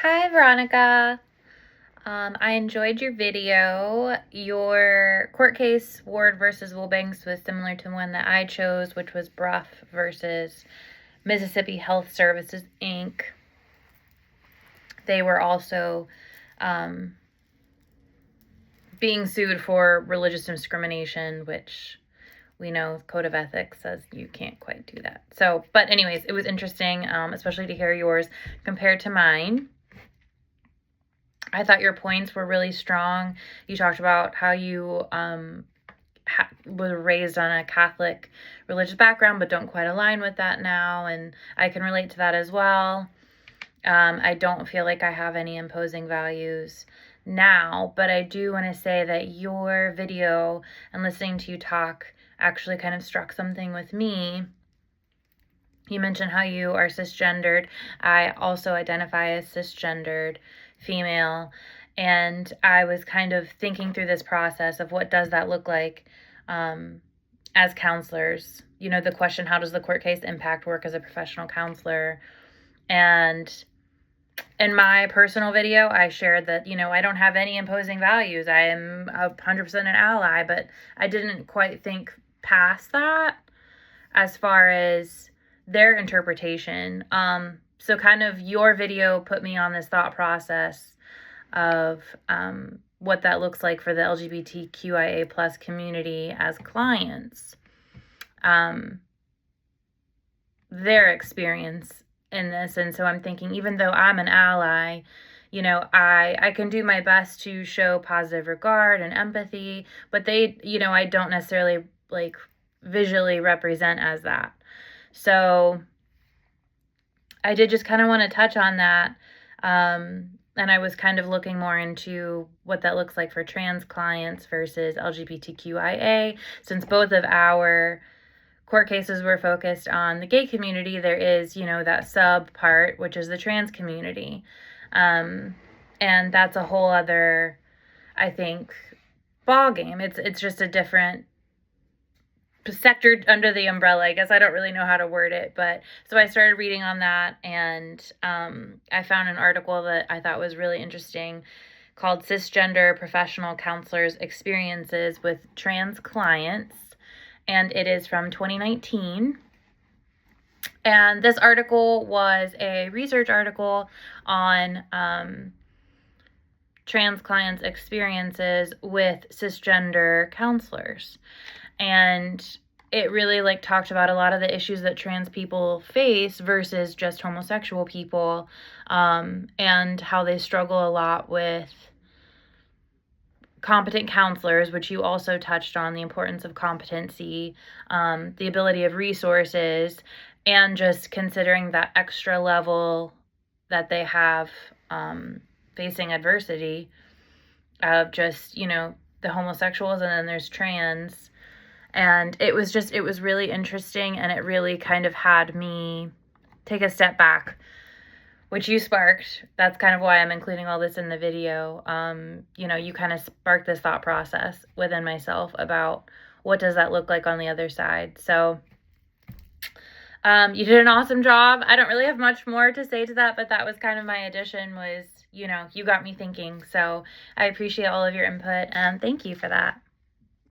Hi, Veronica. I enjoyed your video. Your court case, Ward versus Wilbanks, was similar to one that I chose, which was Bruff versus Mississippi Health Services, Inc. They were also being sued for religious discrimination, which we know Code of Ethics says you can't quite do that. So, but anyways, it was interesting, especially to hear yours compared to mine. I thought your points were really strong. You talked about how you were raised on a Catholic religious background, but don't quite align with that now, and I can relate to that as well. I don't feel like I have any imposing values now, but I do want to say that your video and listening to you talk actually kind of struck something with me. You mentioned how you are cisgendered. I also identify as cisgendered female, and I was kind of thinking through this process of what does that look like as counselors. You know, the question, how does the court case impact work as a professional counselor? And in my personal video, I shared that, you know, I don't have any imposing values. I am 100% an ally, but I didn't quite think past that as far as their interpretation. So kind of your video put me on this thought process of what that looks like for the LGBTQIA plus community as clients. Their experience in this. And so I'm thinking, even though I'm an ally, you know, I can do my best to show positive regard and empathy, but they, you know, I don't necessarily like visually represent as that. So I did just kind of want to touch on that. And I was kind of looking more into what that looks like for trans clients versus LGBTQIA. Since both of our court cases were focused on the gay community, there is, you know, that sub part, which is the trans community. And that's a whole other, I think, ball game. It's just a different sector under the umbrella. I guess I don't really know how to word it, but so I started reading on that, and I found an article that I thought was really interesting called Cisgender Professional Counselors Experiences with Trans Clients, and it is from 2019. And this article was a research article on trans clients' experiences with cisgender counselors. And it really like talked about a lot of the issues that trans people face versus just homosexual people, and how they struggle a lot with competent counselors, which you also touched on, the importance of competency, the ability of resources, and just considering that extra level that they have facing adversity of just, you know, the homosexuals, and then there's trans. And it was really interesting, and it really kind of had me take a step back, which you sparked. That's kind of why I'm including all this in the video. You know, you kind of sparked this thought process within myself about what does that look like on the other side. So you did an awesome job. I don't really have much more to say to that, but that was kind of my addition was, you know, you got me thinking. So I appreciate all of your input, and thank you for that.